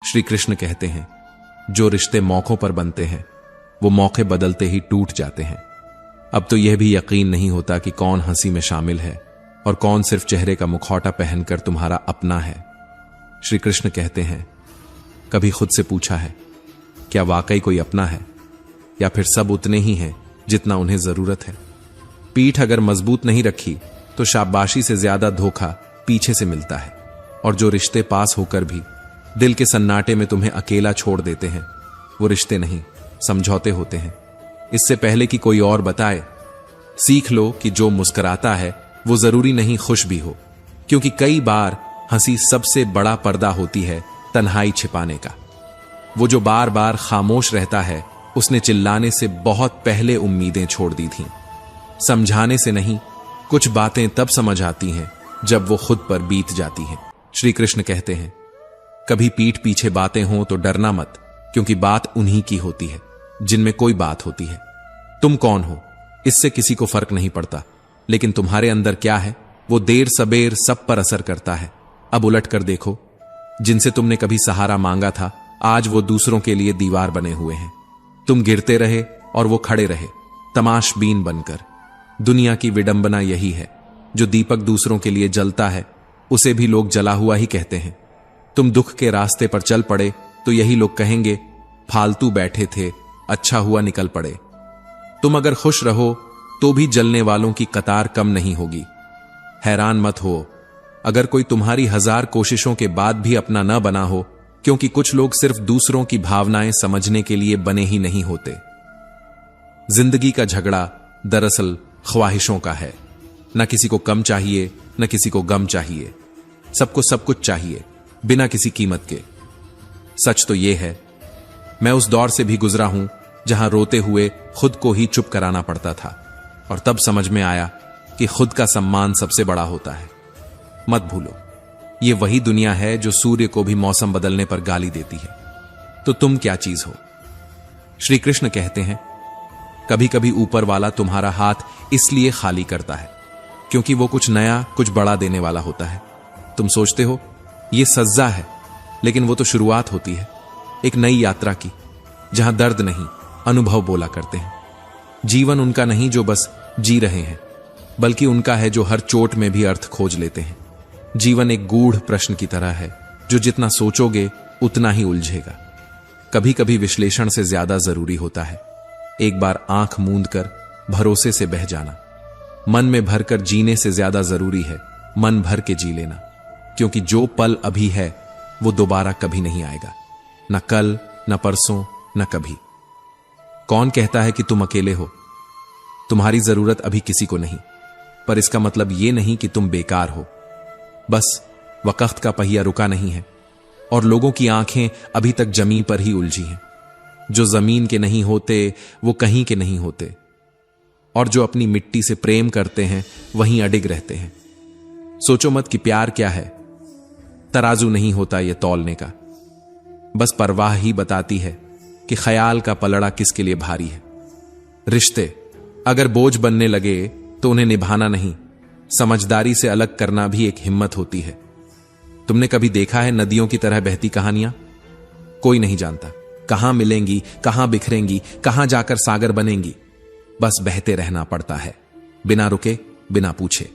श्री कृष्ण कहते हैं, जो रिश्ते मौकों पर बनते हैं वो मौके बदलते ही टूट जाते हैं। अब तो यह भी यकीन नहीं होता कि कौन हंसी में शामिल है और कौन सिर्फ चेहरे का मुखौटा पहनकर तुम्हारा अपना है। श्री कृष्ण कहते हैं, कभी खुद से पूछा है क्या वाकई कोई अपना है, या फिर सब उतने ही हैं जितना उन्हें जरूरत है। पीठ अगर मजबूत नहीं रखी तो शाबाशी से ज्यादा धोखा पीछे से मिलता है, और जो रिश्ते पास होकर भी दिल के सन्नाटे में तुम्हें अकेला छोड़ देते हैं वो रिश्ते नहीं, समझौते होते हैं। इससे पहले कि कोई और बताए, सीख लो कि जो मुस्कुराता है वो जरूरी नहीं खुश भी हो, क्योंकि कई बार हंसी सबसे बड़ा पर्दा होती है तन्हाई छिपाने का। वो जो बार बार खामोश रहता है उसने चिल्लाने से बहुत पहले उम्मीदें छोड़ दी थीं। समझाने से नहीं, कुछ बातें तब समझ आती हैं जब वो खुद पर बीत जाती हैं। श्री कृष्ण कहते हैं, कभी पीठ पीछे बातें हों तो डरना मत, क्योंकि बात उन्हीं की होती है जिनमें कोई बात होती है। तुम कौन हो इससे किसी को फर्क नहीं पड़ता, लेकिन तुम्हारे अंदर क्या है वो देर सबेर सब पर असर करता है। अब उलट कर देखो, जिनसे तुमने कभी सहारा मांगा था आज वो दूसरों के लिए दीवार बने हुए हैं। तुम गिरते रहे और वो खड़े रहे तमाशबीन बनकर। दुनिया की विडंबना यही है, जो दीपक दूसरों के लिए जलता है उसे भी लोग जला हुआ ही कहते हैं। तुम दुख के रास्ते पर चल पड़े तो यही लोग कहेंगे फालतू बैठे थे, अच्छा हुआ निकल पड़े। तुम अगर खुश रहो तो भी जलने वालों की कतार कम नहीं होगी। हैरान मत हो अगर कोई तुम्हारी 1000 कोशिशों के बाद भी अपना न बना हो, क्योंकि कुछ लोग सिर्फ दूसरों की भावनाएं समझने के लिए बने ही नहीं होते। जिंदगी का झगड़ा दरअसल ख्वाहिशों का है। न किसी को कम चाहिए न किसी को गम चाहिए, सबको सब कुछ चाहिए बिना किसी कीमत के। सच तो यह है, मैं उस दौर से भी गुजरा हूं जहां रोते हुए खुद को ही चुप कराना पड़ता था, और तब समझ में आया कि खुद का सम्मान सबसे बड़ा होता है। मत भूलो, यह वही दुनिया है जो सूर्य को भी मौसम बदलने पर गाली देती है। तो तुम क्या चीज हो? श्री कृष्ण कहते हैं, कभी कभी ऊपर वाला तुम्हारा हाथ इसलिए खाली करता है क्योंकि वो कुछ नया कुछ बड़ा देने वाला होता है। तुम सोचते हो यह सज्जा है, लेकिन वो तो शुरुआत होती है एक नई यात्रा की, जहां दर्द नहीं अनुभव बोला करते हैं। जीवन उनका नहीं जो बस जी रहे हैं, बल्कि उनका है जो हर चोट में भी अर्थ खोज लेते हैं। जीवन एक गूढ़ प्रश्न की तरह है जो जितना सोचोगे उतना ही उलझेगा। कभी कभी विश्लेषण से ज्यादा जरूरी होता है एक बार आंख मूंद कर भरोसे से बह जाना। मन में भरकर जीने से ज्यादा जरूरी है मन भर के जी लेना, क्योंकि जो पल अभी है वो दोबारा कभी नहीं आएगा, न कल न परसों न कभी। कौन कहता है कि तुम अकेले हो? तुम्हारी जरूरत अभी किसी को नहीं, पर इसका मतलब यह नहीं कि तुम बेकार हो। बस वक्त का पहिया रुका नहीं है और लोगों की आंखें अभी तक जमीन पर ही उलझी हैं। जो जमीन के नहीं होते वो कहीं के नहीं होते, और जो अपनी मिट्टी से प्रेम करते हैं वहीं अडिग रहते हैं। सोचो मत कि प्यार क्या है, तराजू नहीं होता यह तौलने का। बस परवाह ही बताती है कि ख्याल का पलड़ा किसके लिए भारी है। रिश्ते अगर बोझ बनने लगे तो उन्हें निभाना नहीं, समझदारी से अलग करना भी एक हिम्मत होती है। तुमने कभी देखा है नदियों की तरह बहती कहानियां? कोई नहीं जानता कहां मिलेंगी, कहां बिखरेंगी, कहां जाकर सागर बनेंगी। बस बहते रहना पड़ता है, बिना रुके बिना पूछे।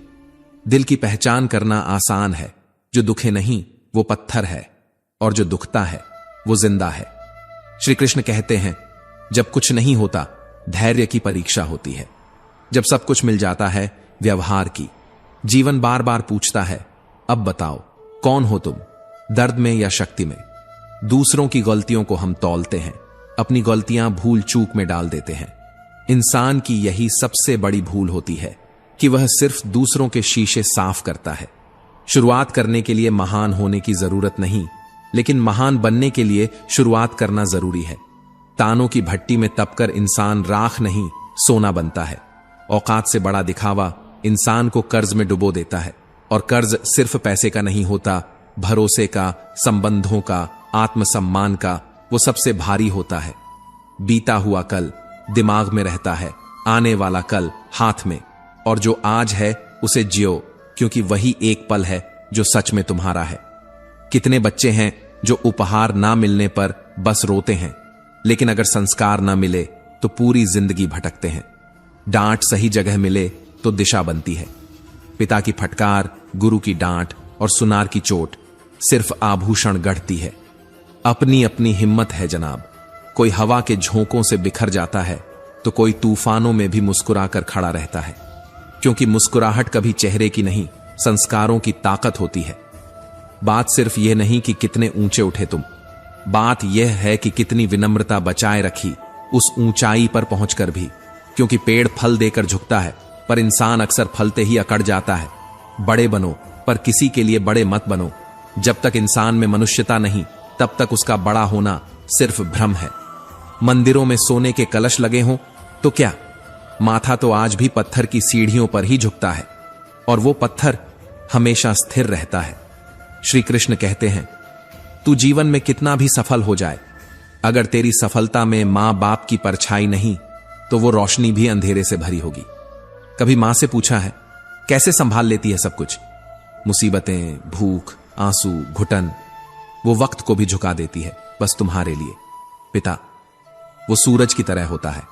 दिल की पहचान करना आसान है, जो दुखे नहीं वो पत्थर है, और जो दुखता है वो जिंदा है। श्री कृष्ण कहते हैं, जब कुछ नहीं होता धैर्य की परीक्षा होती है, जब सब कुछ मिल जाता है व्यवहार की। जीवन बार बार पूछता है, अब बताओ कौन हो तुम, दर्द में या शक्ति में? दूसरों की गलतियों को हम तौलते हैं, अपनी गलतियां भूल चूक में डाल देते हैं। इंसान की यही सबसे बड़ी भूल होती है कि वह सिर्फ दूसरों के शीशे साफ करता है। शुरुआत करने के लिए महान होने की जरूरत नहीं, लेकिन महान बनने के लिए शुरुआत करना जरूरी है। तानों की भट्टी में तपकर इंसान राख नहीं सोना बनता है। औकात से बड़ा दिखावा इंसान को कर्ज में डुबो देता है, और कर्ज सिर्फ पैसे का नहीं होता, भरोसे का, संबंधों का, आत्मसम्मान का। वो सबसे भारी होता है। बीता हुआ कल दिमाग में रहता है, आने वाला कल हाथ में, और जो आज है उसे जियो, क्योंकि वही एक पल है जो सच में तुम्हारा है। कितने बच्चे हैं जो उपहार ना मिलने पर बस रोते हैं, लेकिन अगर संस्कार ना मिले तो पूरी जिंदगी भटकते हैं। डांट सही जगह मिले तो दिशा बनती है। पिता की फटकार, गुरु की डांट और सुनार की चोट सिर्फ आभूषण गढ़ती है। अपनी अपनी हिम्मत है जनाब। कोई हवा के झोंकों से बिखर जाता है तो कोई तूफानों में भी मुस्कुराकर खड़ा रहता है, क्योंकि मुस्कुराहट कभी चेहरे की नहीं, संस्कारों की ताकत होती है। बात सिर्फ यह नहीं कि कितने ऊंचे उठे तुम, बात यह है कि कितनी विनम्रता बचाए रखी उस ऊंचाई पर पहुंचकर भी। क्योंकि पेड़ फल देकर झुकता है, पर इंसान अक्सर फलते ही अकड़ जाता है। बड़े बनो, पर किसी के लिए बड़े मत बनो। जब तक इंसान में मनुष्यता नहीं, तब तक उसका बड़ा होना सिर्फ भ्रम है। मंदिरों में सोने के कलश लगे हों तो क्या, माथा तो आज भी पत्थर की सीढ़ियों पर ही झुकता है, और वो पत्थर हमेशा स्थिर रहता है। श्री कृष्ण कहते हैं, तू जीवन में कितना भी सफल हो जाए, अगर तेरी सफलता में मां बाप की परछाई नहीं तो वो रोशनी भी अंधेरे से भरी होगी। कभी मां से पूछा है, कैसे संभाल लेती है सब कुछ? मुसीबतें, भूख, आंसू, घुटन, वो वक्त को भी झुका देती है बस तुम्हारे लिए। पिता वो सूरज की तरह होता है,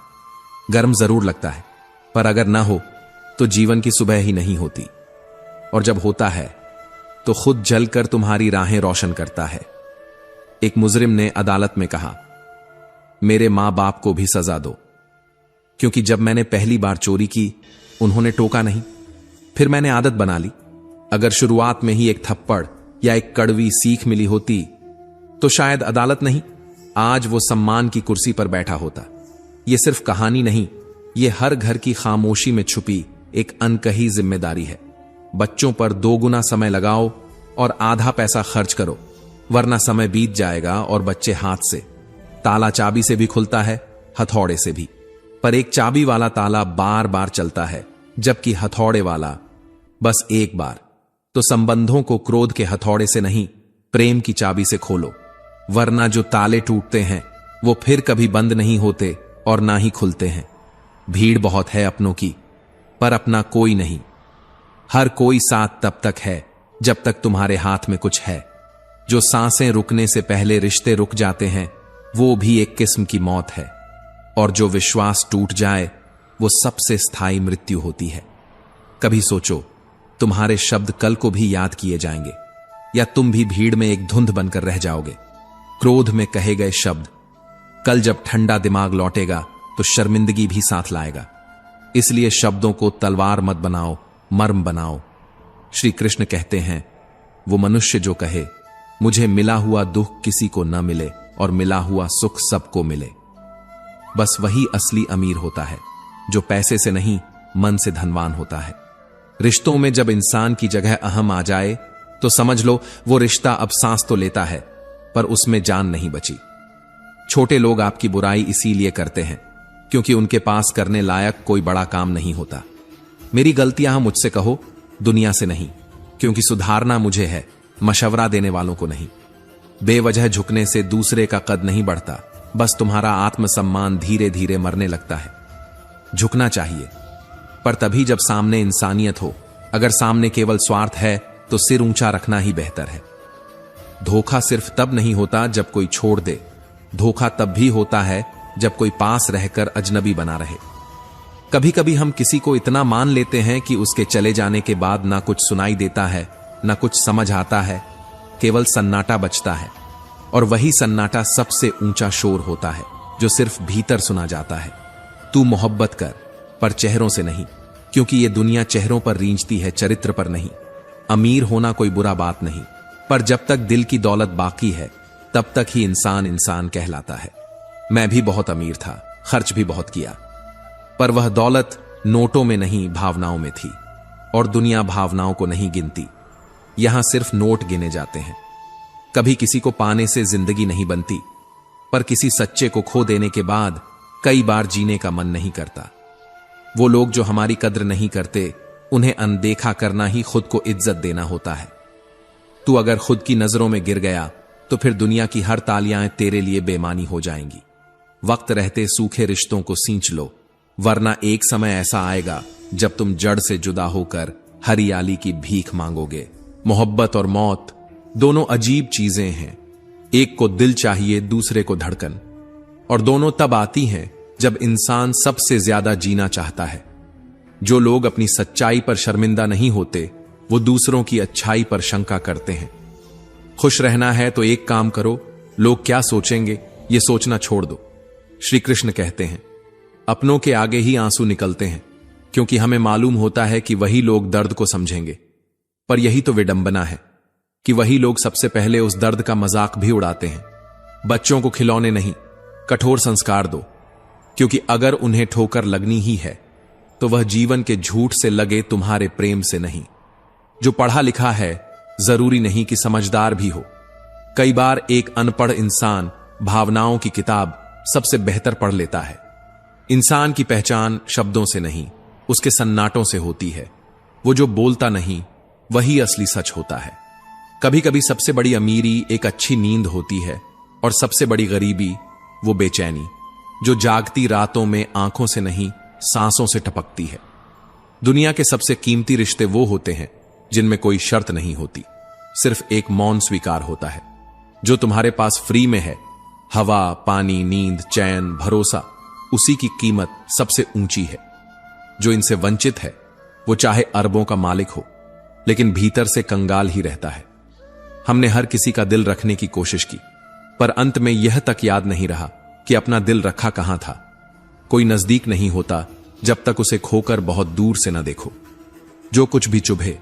गर्म जरूर लगता है, पर अगर ना हो तो जीवन की सुबह ही नहीं होती, और जब होता है तो खुद जलकर तुम्हारी राहें रोशन करता है। एक मुजरिम ने अदालत में कहा, मेरे मां बाप को भी सजा दो, क्योंकि जब मैंने पहली बार चोरी की उन्होंने टोका नहीं, फिर मैंने आदत बना ली। अगर शुरुआत में ही एक थप्पड़ या एक कड़वी सीख मिली होती तो शायद अदालत नहीं, आज वो सम्मान की कुर्सी पर बैठा होता। ये सिर्फ कहानी नहीं, ये हर घर की खामोशी में छुपी एक अनकही जिम्मेदारी है। बच्चों पर 2 गुना समय लगाओ और आधा पैसा खर्च करो, वरना समय बीत जाएगा और बच्चे हाथ से। ताला चाबी से भी खुलता है, हथौड़े से भी, पर एक चाबी वाला ताला बार बार चलता है, जबकि हथौड़े वाला बस एक बार। तो संबंधों को क्रोध के हथौड़े से नहीं, प्रेम की चाबी से खोलो, वरना जो ताले टूटते हैं वो फिर कभी बंद नहीं होते और ना ही खुलते हैं। भीड़ बहुत है अपनों की, पर अपना कोई नहीं। हर कोई साथ तब तक है जब तक तुम्हारे हाथ में कुछ है। जो सांसें रुकने से पहले रिश्ते रुक जाते हैं, वो भी एक किस्म की मौत है, और जो विश्वास टूट जाए वो सबसे स्थायी मृत्यु होती है। कभी सोचो, तुम्हारे शब्द कल को भी याद किए जाएंगे, या तुम भी भीड़ में एक धुंध बनकर रह जाओगे। क्रोध में कहे गए शब्द कल जब ठंडा दिमाग लौटेगा तो शर्मिंदगी भी साथ लाएगा। इसलिए शब्दों को तलवार मत बनाओ, मर्म बनाओ। श्री कृष्ण कहते हैं, वो मनुष्य जो कहे मुझे मिला हुआ दुख किसी को न मिले और मिला हुआ सुख सबको मिले, बस वही असली अमीर होता है, जो पैसे से नहीं मन से धनवान होता है। रिश्तों में जब इंसान की जगह अहम आ जाए तो समझ लो वो रिश्ता अब सांस तो लेता है, पर उसमें जान नहीं बची। छोटे लोग आपकी बुराई इसीलिए करते हैं क्योंकि उनके पास करने लायक कोई बड़ा काम नहीं होता। मेरी गलतियां मुझसे कहो, दुनिया से नहीं, क्योंकि सुधारना मुझे है, मशवरा देने वालों को नहीं। बेवजह झुकने से दूसरे का कद नहीं बढ़ता, बस तुम्हारा आत्मसम्मान धीरे धीरे मरने लगता है। झुकना चाहिए, पर तभी जब सामने इंसानियत हो। अगर सामने केवल स्वार्थ है तो सिर ऊंचा रखना ही बेहतर है। धोखा सिर्फ तब नहीं होता जब कोई छोड़ दे, धोखा तब भी होता है जब कोई पास रहकर अजनबी बना रहे। कभी कभी हम किसी को इतना मान लेते हैं कि उसके चले जाने के बाद ना कुछ सुनाई देता है, ना कुछ समझ आता है, केवल सन्नाटा बचता है। और वही सन्नाटा सबसे ऊंचा शोर होता है जो सिर्फ भीतर सुना जाता है। तू मोहब्बत कर, पर चेहरों से नहीं, क्योंकि ये दुनिया चेहरों पर रींचती है, चरित्र पर नहीं। अमीर होना कोई बुरा बात नहीं, पर जब तक दिल की दौलत बाकी है तब तक ही इंसान इंसान कहलाता है। मैं भी बहुत अमीर था, खर्च भी बहुत किया, पर वह दौलत नोटों में नहीं भावनाओं में थी, और दुनिया भावनाओं को नहीं गिनती। यहां सिर्फ नोट गिने जाते हैं। कभी किसी को पाने से जिंदगी नहीं बनती, पर किसी सच्चे को खो देने के बाद कई बार जीने का मन नहीं करता। वो लोग जो हमारी कद्र नहीं करते, उन्हें अनदेखा करना ही खुद को इज्जत देना होता है। तू अगर खुद की नजरों में गिर गया तो फिर दुनिया की हर तालियां तेरे लिए बेमानी हो जाएंगी। वक्त रहते सूखे रिश्तों को सींच लो, वरना एक समय ऐसा आएगा जब तुम जड़ से जुदा होकर हरियाली की भीख मांगोगे। मोहब्बत और मौत दोनों अजीब चीजें हैं। एक को दिल चाहिए, दूसरे को धड़कन। और दोनों तब आती हैं जब इंसान सबसे ज्यादा जीना चाहता है। जो लोग अपनी सच्चाई पर शर्मिंदा नहीं होते, वो दूसरों की अच्छाई पर शंका करते हैं। खुश रहना है तो एक काम करो, लोग क्या सोचेंगे ये सोचना छोड़ दो। श्री कृष्ण कहते हैं, अपनों के आगे ही आंसू निकलते हैं, क्योंकि हमें मालूम होता है कि वही लोग दर्द को समझेंगे। पर यही तो विडंबना है कि वही लोग सबसे पहले उस दर्द का मजाक भी उड़ाते हैं। बच्चों को खिलौने नहीं, कठोर संस्कार दो, क्योंकि अगर उन्हें ठोकर लगनी ही है तो वह जीवन के झूठ से लगे तुम्हारे प्रेम से नहीं। जो पढ़ा लिखा है जरूरी नहीं कि समझदार भी हो। कई बार एक अनपढ़ इंसान भावनाओं की किताब सबसे बेहतर पढ़ लेता है। इंसान की पहचान शब्दों से नहीं, उसके सन्नाटों से होती है। वो जो बोलता नहीं वही असली सच होता है। कभी कभी सबसे बड़ी अमीरी एक अच्छी नींद होती है, और सबसे बड़ी गरीबी वो बेचैनी जो जागती रातों में आंखों से नहीं सांसों से टपकती है। दुनिया के सबसे कीमती रिश्ते वो होते हैं जिनमें कोई शर्त नहीं होती, सिर्फ एक मौन स्वीकार होता है। जो तुम्हारे पास फ्री में है, हवा, पानी, नींद, चैन, भरोसा, उसी की कीमत सबसे ऊंची है। जो इनसे वंचित है वो चाहे अरबों का मालिक हो, लेकिन भीतर से कंगाल ही रहता है। हमने हर किसी का दिल रखने की कोशिश की, पर अंत में यह तक याद नहीं रहा कि अपना दिल रखा कहां था। कोई नजदीक नहीं होता जब तक उसे खोकर बहुत दूर से न देखो। जो कुछ भी चुभे,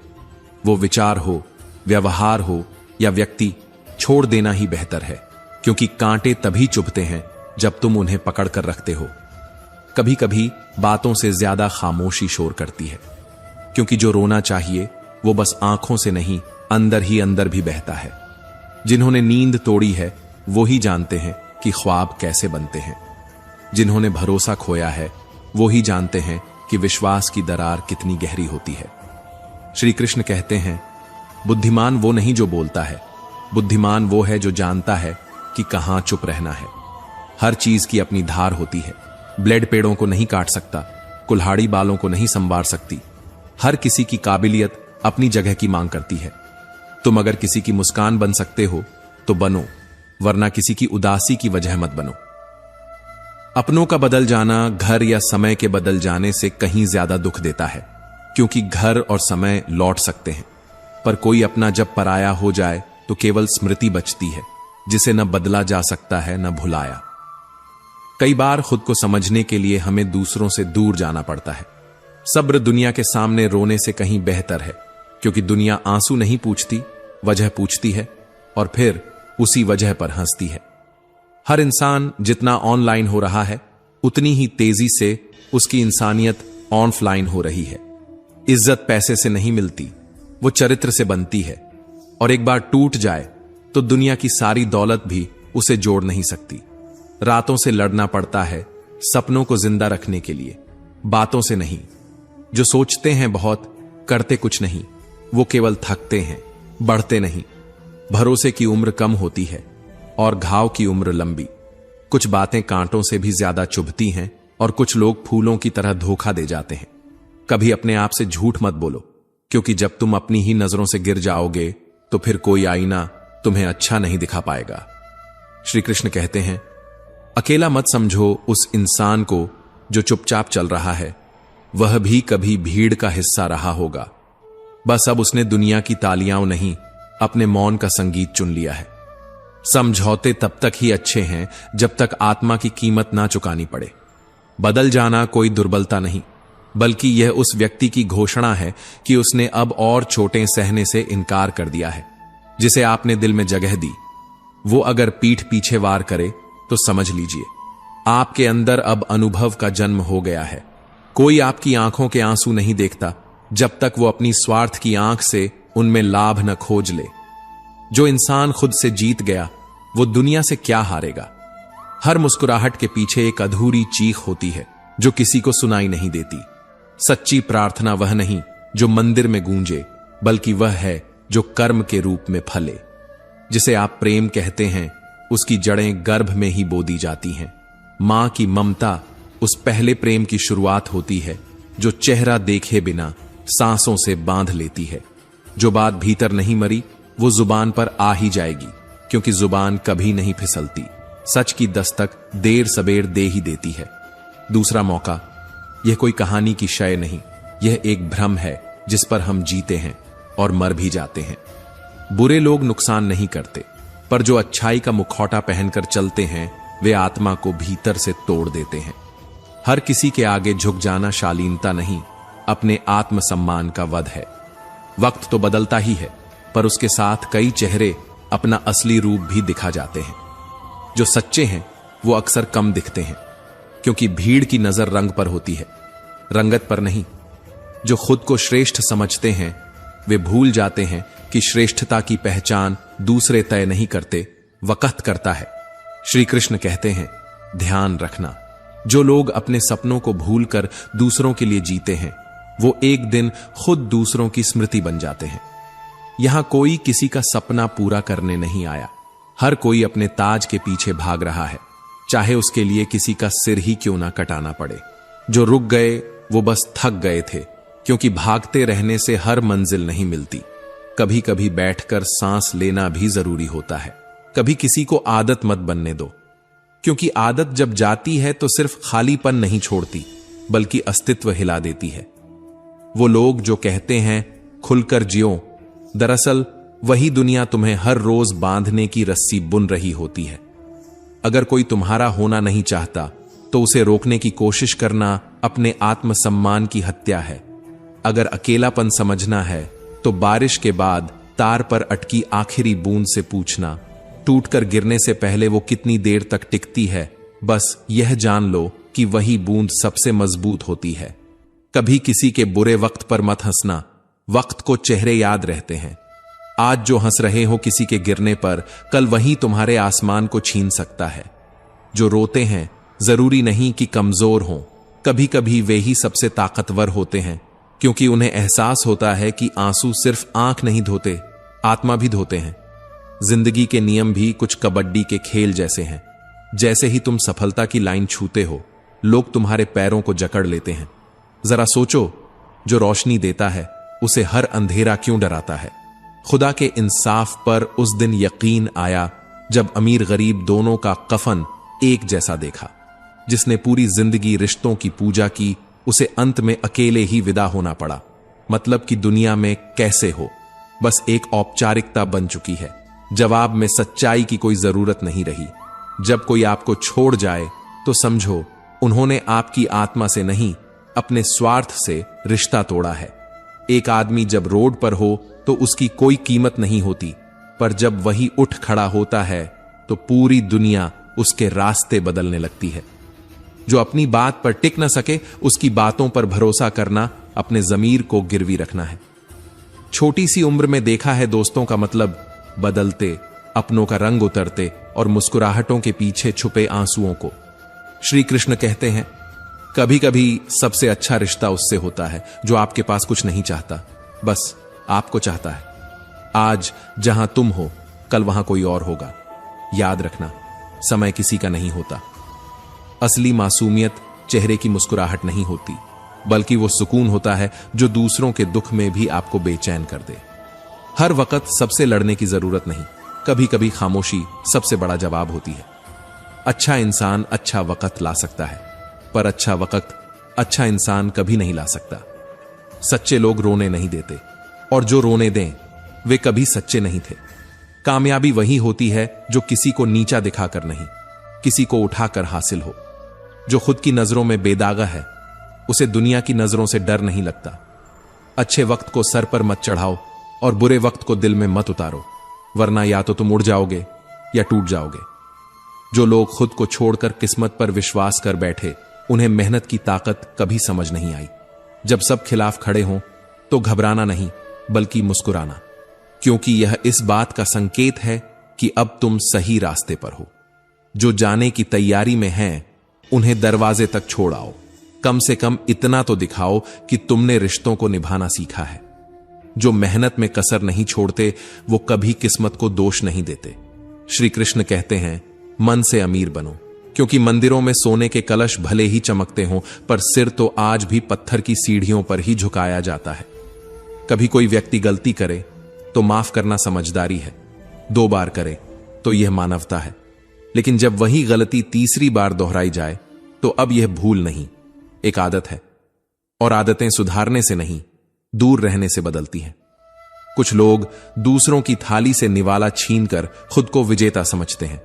वो विचार हो, व्यवहार हो या व्यक्ति, छोड़ देना ही बेहतर है, क्योंकि कांटे तभी चुभते हैं जब तुम उन्हें पकड़ कर रखते हो। कभी कभी बातों से ज्यादा खामोशी शोर करती है, क्योंकि जो रोना चाहिए वो बस आंखों से नहीं, अंदर ही अंदर भी बहता है। जिन्होंने नींद तोड़ी है वो ही जानते हैं कि ख्वाब कैसे बनते हैं। जिन्होंने भरोसा खोया है वो ही जानते हैं कि विश्वास की दरार कितनी गहरी होती है। श्री कृष्ण कहते हैं, बुद्धिमान वो नहीं जो बोलता है, बुद्धिमान वो है जो जानता है कि कहां चुप रहना है। हर चीज की अपनी धार होती है। ब्लेड पेड़ों को नहीं काट सकता, कुल्हाड़ी बालों को नहीं संवार सकती। हर किसी की काबिलियत अपनी जगह की मांग करती है। तुम अगर किसी की मुस्कान बन सकते हो तो बनो, वरना किसी की उदासी की वजह मत बनो। अपनों का बदल जाना घर या समय के बदल जाने से कहीं ज्यादा दुख देता है, क्योंकि घर और समय लौट सकते हैं, पर कोई अपना जब पराया हो जाए तो केवल स्मृति बचती है, जिसे न बदला जा सकता है न भुलाया। कई बार खुद को समझने के लिए हमें दूसरों से दूर जाना पड़ता है। सब्र दुनिया के सामने रोने से कहीं बेहतर है, क्योंकि दुनिया आंसू नहीं पूछती, वजह पूछती है, और फिर उसी वजह पर हंसती है। हर इंसान जितना ऑनलाइन हो रहा है, उतनी ही तेजी से उसकी इंसानियत ऑफलाइन हो रही है। इज्जत पैसे से नहीं मिलती, वो चरित्र से बनती है, और एक बार टूट जाए तो दुनिया की सारी दौलत भी उसे जोड़ नहीं सकती। रातों से लड़ना पड़ता है सपनों को जिंदा रखने के लिए, बातों से नहीं। जो सोचते हैं बहुत, करते कुछ नहीं, वो केवल थकते हैं, बढ़ते नहीं। भरोसे की उम्र कम होती है और घाव की उम्र लंबी। कुछ बातें कांटों से भी ज्यादा चुभती हैं, और कुछ लोग फूलों की तरह धोखा दे जाते हैं। कभी अपने आप से झूठ मत बोलो, क्योंकि जब तुम अपनी ही नजरों से गिर जाओगे तो फिर कोई आईना तुम्हें अच्छा नहीं दिखा पाएगा। श्री कृष्ण कहते हैं, अकेला मत समझो उस इंसान को जो चुपचाप चल रहा है, वह भी कभी भीड़ का हिस्सा रहा होगा। बस अब उसने दुनिया की तालियां नहीं, अपने मौन का संगीत चुन लिया है। समझौते तब तक ही अच्छे हैं जब तक आत्मा की कीमत ना चुकानी पड़े। बदल जाना कोई दुर्बलता नहीं, बल्कि यह उस व्यक्ति की घोषणा है कि उसने अब और चोटें सहने से इनकार कर दिया है। जिसे आपने दिल में जगह दी, वो अगर पीठ पीछे वार करे तो समझ लीजिए आपके अंदर अब अनुभव का जन्म हो गया है। कोई आपकी आंखों के आंसू नहीं देखता जब तक वो अपनी स्वार्थ की आंख से उनमें लाभ न खोज ले। जो इंसान खुद से जीत गया, वो दुनिया से क्या हारेगा। हर मुस्कुराहट के पीछे एक अधूरी चीख होती है जो किसी को सुनाई नहीं देती। सच्ची प्रार्थना वह नहीं जो मंदिर में गूंजे, बल्कि वह है जो कर्म के रूप में फले। जिसे आप प्रेम कहते हैं, उसकी जड़ें गर्भ में ही बो दी जाती हैं। मां की ममता उस पहले प्रेम की शुरुआत होती है जो चेहरा देखे बिना सांसों से बांध लेती है। जो बात भीतर नहीं मरी, वो जुबान पर आ ही जाएगी, क्योंकि जुबान कभी नहीं फिसलती, सच की दस्तक देर सबेर दे ही देती है। दूसरा मौका, यह कोई कहानी की शय नहीं, यह एक भ्रम है जिस पर हम जीते हैं और मर भी जाते हैं। बुरे लोग नुकसान नहीं करते, पर जो अच्छाई का मुखौटा पहनकर चलते हैं वे आत्मा को भीतर से तोड़ देते हैं। हर किसी के आगे झुक जाना शालीनता नहीं, अपने आत्मसम्मान का वध है। वक्त तो बदलता ही है, पर उसके साथ कई चेहरे अपना असली रूप भी दिखा जाते हैं। जो सच्चे हैं वो अक्सर कम दिखते हैं, क्योंकि भीड़ की नजर रंग पर होती है, रंगत पर नहीं। जो खुद को श्रेष्ठ समझते हैं वे भूल जाते हैं कि श्रेष्ठता की पहचान दूसरे तय नहीं करते, वक़्त करता है। श्री कृष्ण कहते हैं, ध्यान रखना, जो लोग अपने सपनों को भूलकर दूसरों के लिए जीते हैं वो एक दिन खुद दूसरों की स्मृति बन जाते हैं। यहां कोई किसी का सपना पूरा करने नहीं आया, हर कोई अपने ताज के पीछे भाग रहा है, चाहे उसके लिए किसी का सिर ही क्यों ना कटाना पड़े। जो रुक गए वो बस थक गए थे, क्योंकि भागते रहने से हर मंजिल नहीं मिलती। कभी कभी बैठकर सांस लेना भी जरूरी होता है। कभी किसी को आदत मत बनने दो, क्योंकि आदत जब जाती है तो सिर्फ खालीपन नहीं छोड़ती, बल्कि अस्तित्व हिला देती है। वो लोग जो कहते हैं खुलकर जियो, दरअसल वही दुनिया तुम्हें हर रोज बांधने की रस्सी बुन रही होती है। अगर कोई तुम्हारा होना नहीं चाहता तो उसे रोकने की कोशिश करना अपने आत्मसम्मान की हत्या है। अगर अकेलापन समझना है तो बारिश के बाद तार पर अटकी आखिरी बूंद से पूछना, टूटकर गिरने से पहले वो कितनी देर तक टिकती है। बस यह जान लो कि वही बूंद सबसे मजबूत होती है। कभी किसी के बुरे वक्त पर मत हंसना, वक्त को चेहरे याद रहते हैं। आज जो हंस रहे हो किसी के गिरने पर, कल वही तुम्हारे आसमान को छीन सकता है। जो रोते हैं जरूरी नहीं कि कमजोर हों, कभी कभी वे ही सबसे ताकतवर होते हैं, क्योंकि उन्हें एहसास होता है कि आंसू सिर्फ आंख नहीं धोते, आत्मा भी धोते हैं। जिंदगी के नियम भी कुछ कबड्डी के खेल जैसे हैं। जैसे ही तुम सफलता की लाइन छूते हो, लोग तुम्हारे पैरों को जकड़ लेते हैं। जरा सोचो, जो रोशनी देता है उसे हर अंधेरा क्यों डराता है। खुदा के इंसाफ पर उस दिन यकीन आया जब अमीर गरीब दोनों का कफन एक जैसा देखा। जिसने पूरी जिंदगी रिश्तों की पूजा की, उसे अंत में अकेले ही विदा होना पड़ा। मतलब कि दुनिया में कैसे हो, बस एक औपचारिकता बन चुकी है। जवाब में सच्चाई की कोई जरूरत नहीं रही। जब कोई आपको छोड़ जाए तो समझो उन्होंने आपकी आत्मा से नहीं, अपने स्वार्थ से रिश्ता तोड़ा है। एक आदमी जब रोड पर हो तो उसकी कोई कीमत नहीं होती, पर जब वही उठ खड़ा होता है तो पूरी दुनिया उसके रास्ते बदलने लगती है। जो अपनी बात पर टिक न सके उसकी बातों पर भरोसा करना अपने जमीर को गिरवी रखना है। छोटी सी उम्र में देखा है दोस्तों का मतलब बदलते, अपनों का रंग उतरते और मुस्कुराहटों के पीछे छुपे आंसुओं को। श्री कृष्ण कहते हैं, कभी कभी सबसे अच्छा रिश्ता उससे होता है जो आपके पास कुछ नहीं चाहता, बस आपको चाहता है। आज जहां तुम हो कल वहां कोई और होगा। याद रखना, समय किसी का नहीं होता। असली मासूमियत चेहरे की मुस्कुराहट नहीं होती, बल्कि वो सुकून होता है जो दूसरों के दुख में भी आपको बेचैन कर दे। हर वक्त सबसे लड़ने की जरूरत नहीं, कभी कभी खामोशी सबसे बड़ा जवाब होती है। अच्छा इंसान अच्छा वक्त ला सकता है, पर अच्छा वक्त अच्छा इंसान कभी नहीं ला सकता। सच्चे लोग रोने नहीं देते, और जो रोने दें वे कभी सच्चे नहीं थे। कामयाबी वही होती है जो किसी को नीचा दिखाकर नहीं, किसी को उठाकर हासिल हो। जो खुद की नजरों में बेदागा है उसे दुनिया की नजरों से डर नहीं लगता। अच्छे वक्त को सर पर मत चढ़ाओ और बुरे वक्त को दिल में मत उतारो, वरना या तो तुम उड़ जाओगे या टूट जाओगे। जो लोग खुद को छोड़कर किस्मत पर विश्वास कर बैठे, उन्हें मेहनत की ताकत कभी समझ नहीं आई। जब सब खिलाफ खड़े हों तो घबराना नहीं, बल्कि मुस्कुराना, क्योंकि यह इस बात का संकेत है कि अब तुम सही रास्ते पर हो। जो जाने की तैयारी में हैं, उन्हें दरवाजे तक छोड़ आओ। कम से कम इतना तो दिखाओ कि तुमने रिश्तों को निभाना सीखा है। जो मेहनत में कसर नहीं छोड़ते वो कभी किस्मत को दोष नहीं देते। श्री कृष्ण कहते हैं, मन से अमीर बनो, क्योंकि मंदिरों में सोने के कलश भले ही चमकते हों, पर सिर तो आज भी पत्थर की सीढ़ियों पर ही झुकाया जाता है। कभी कोई व्यक्ति गलती करे तो माफ करना समझदारी है, 2 बार करे तो यह मानवता है। लेकिन जब वही गलती तीसरी बार दोहराई जाए तो अब यह भूल नहीं, एक आदत है। और आदतें सुधारने से नहीं, दूर रहने से बदलती हैं। कुछ लोग दूसरों की थाली से निवाला छीनकर खुद को विजेता समझते हैं,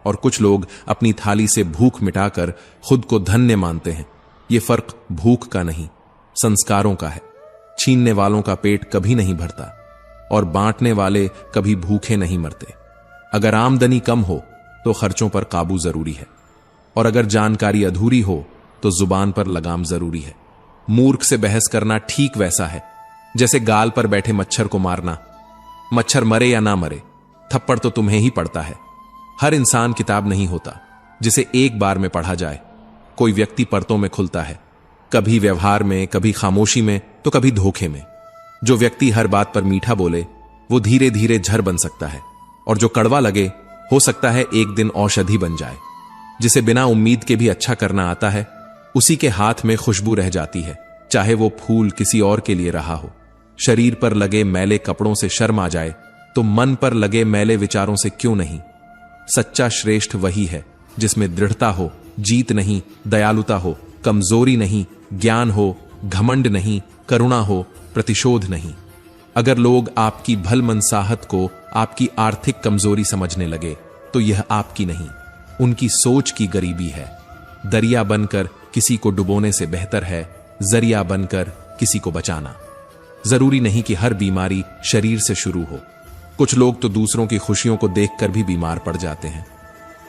और कुछ लोग अपनी थाली से भूख मिटाकर खुद को धन्य मानते हैं। यह फर्क भूख का नहीं, संस्कारों का है। छीनने वालों का पेट कभी नहीं भरता और बांटने वाले कभी भूखे नहीं मरते। अगर आमदनी कम हो तो खर्चों पर काबू जरूरी है, और अगर जानकारी अधूरी हो तो जुबान पर लगाम जरूरी है। मूर्ख से बहस करना ठीक वैसा है जैसे गाल पर बैठे मच्छर को मारना। मच्छर मरे या ना मरे, थप्पड़ तो तुम्हें ही पड़ता है। हर इंसान किताब नहीं होता जिसे एक बार में पढ़ा जाए। कोई व्यक्ति परतों में खुलता है, कभी व्यवहार में, कभी खामोशी में, तो कभी धोखे में। जो व्यक्ति हर बात पर मीठा बोले वो धीरे धीरे झर बन सकता है, और जो कड़वा लगे हो सकता है एक दिन औषधि बन जाए। जिसे बिना उम्मीद के भी अच्छा करना आता है उसी के हाथ में खुशबू रह जाती है, चाहे वो फूल किसी और के लिए रहा हो। शरीर पर लगे मैले कपड़ों से शर्म आ जाए तो मन पर लगे मैले विचारों से क्यों नहीं। सच्चा श्रेष्ठ वही है जिसमें दृढ़ता हो, जीत नहीं, दयालुता हो, कमजोरी नहीं, ज्ञान हो, घमंड नहीं, करुणा हो, प्रतिशोध नहीं। अगर लोग आपकी भलमनसाहत को आपकी आर्थिक कमजोरी समझने लगे तो यह आपकी नहीं, उनकी सोच की गरीबी है। दरिया बनकर किसी को डुबोने से बेहतर है जरिया बनकर किसी को बचाना। जरूरी नहीं कि हर बीमारी शरीर से शुरू हो। कुछ लोग तो दूसरों की खुशियों को देखकर भी बीमार पड़ जाते हैं।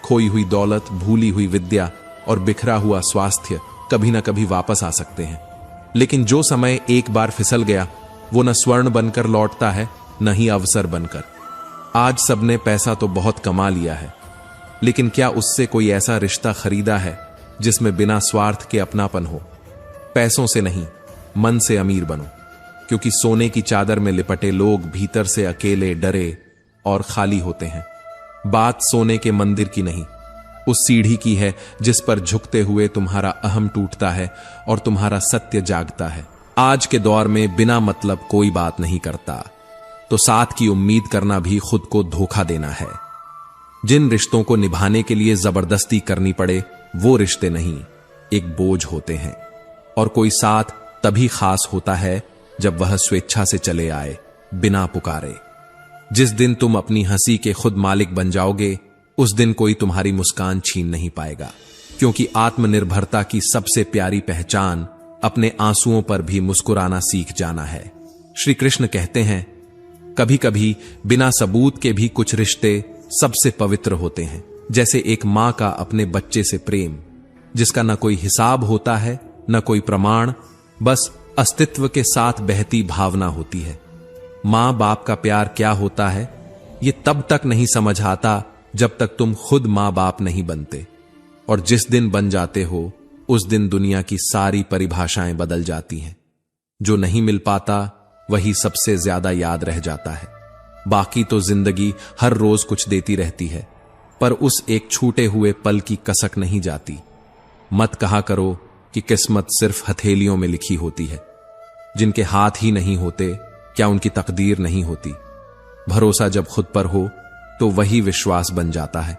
खोई हुई दौलत, भूली हुई विद्या और बिखरा हुआ स्वास्थ्य कभी ना कभी वापस आ सकते हैं, लेकिन जो समय एक बार फिसल गया वो न स्वर्ण बनकर लौटता है न ही अवसर बनकर। आज सबने पैसा तो बहुत कमा लिया है, लेकिन क्या उससे कोई ऐसा रिश्ता खरीदा है जिसमें बिना स्वार्थ के अपनापन हो। पैसों से नहीं, मन से अमीर बनो, क्योंकि सोने की चादर में लिपटे लोग भीतर से अकेले, डरे और खाली होते हैं। बात सोने के मंदिर की नहीं, उस सीढ़ी की है जिस पर झुकते हुए तुम्हारा अहम टूटता है और तुम्हारा सत्य जागता है। आज के दौर में बिना मतलब कोई बात नहीं करता, तो साथ की उम्मीद करना भी खुद को धोखा देना है। जिन रिश्तों को निभाने के लिए जबरदस्ती करनी पड़े वो रिश्ते नहीं, एक बोझ होते हैं। और कोई साथ तभी खास होता है जब वह स्वेच्छा से चले आए, बिना पुकारे। जिस दिन तुम अपनी हंसी के खुद मालिक बन जाओगे उस दिन कोई तुम्हारी मुस्कान छीन नहीं पाएगा, क्योंकि आत्मनिर्भरता की सबसे प्यारी पहचान अपने आंसुओं पर भी मुस्कुराना सीख जाना है। श्री कृष्ण कहते हैं, कभी कभी बिना सबूत के भी कुछ रिश्ते सबसे पवित्र होते हैं, जैसे एक मां का अपने बच्चे से प्रेम, जिसका न कोई हिसाब होता है न कोई प्रमाण, बस अस्तित्व के साथ बहती भावना होती है। मां बाप का प्यार क्या होता है ये तब तक नहीं समझ आता जब तक तुम खुद मां बाप नहीं बनते, और जिस दिन बन जाते हो उस दिन दुनिया की सारी परिभाषाएं बदल जाती हैं। जो नहीं मिल पाता वही सबसे ज्यादा याद रह जाता है। बाकी तो जिंदगी हर रोज कुछ देती रहती है, पर उस एक छूटे हुए पल की कसक नहीं जाती। मत कहा करो कि किस्मत सिर्फ हथेलियों में लिखी होती है। जिनके हाथ ही नहीं होते क्या उनकी तकदीर नहीं होती। भरोसा जब खुद पर हो तो वही विश्वास बन जाता है,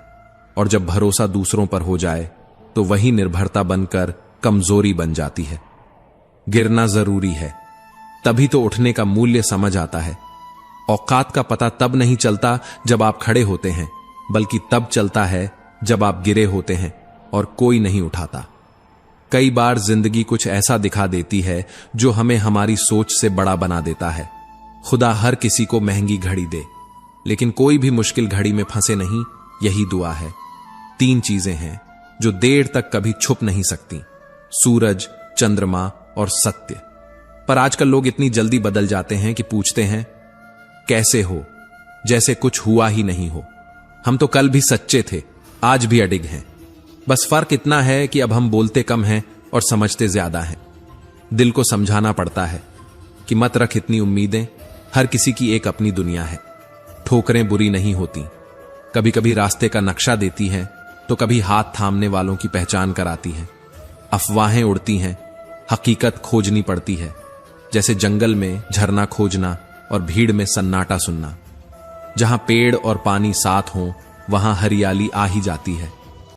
और जब भरोसा दूसरों पर हो जाए तो वही निर्भरता बनकर कमजोरी बन जाती है। गिरना जरूरी है, तभी तो उठने का मूल्य समझ आता है। औकात का पता तब नहीं चलता जब आप खड़े होते हैं, बल्कि तब चलता है जब आप गिरे होते हैं और कोई नहीं उठाता। कई बार जिंदगी कुछ ऐसा दिखा देती है जो हमें हमारी सोच से बड़ा बना देता है। खुदा हर किसी को महंगी घड़ी दे, लेकिन कोई भी मुश्किल घड़ी में फंसे नहीं, यही दुआ है। 3 चीजें हैं जो देर तक कभी छुप नहीं सकती, सूरज, चंद्रमा और सत्य। पर आजकल लोग इतनी जल्दी बदल जाते हैं कि पूछते हैं कैसे हो, जैसे कुछ हुआ ही नहीं हो। हम तो कल भी सच्चे थे, आज भी अडिग हैं। बस फर्क इतना है कि अब हम बोलते कम हैं और समझते ज्यादा हैं। दिल को समझाना पड़ता है कि मत रख इतनी उम्मीदें, हर किसी की एक अपनी दुनिया है। ठोकरें बुरी नहीं होती, कभी कभी रास्ते का नक्शा देती हैं तो कभी हाथ थामने वालों की पहचान कराती हैं। अफवाहें उड़ती हैं, हकीकत खोजनी पड़ती है, जैसे जंगल में झरना खोजना और भीड़ में सन्नाटा सुनना। जहां पेड़ और पानी साथ हों वहां हरियाली आ ही जाती है।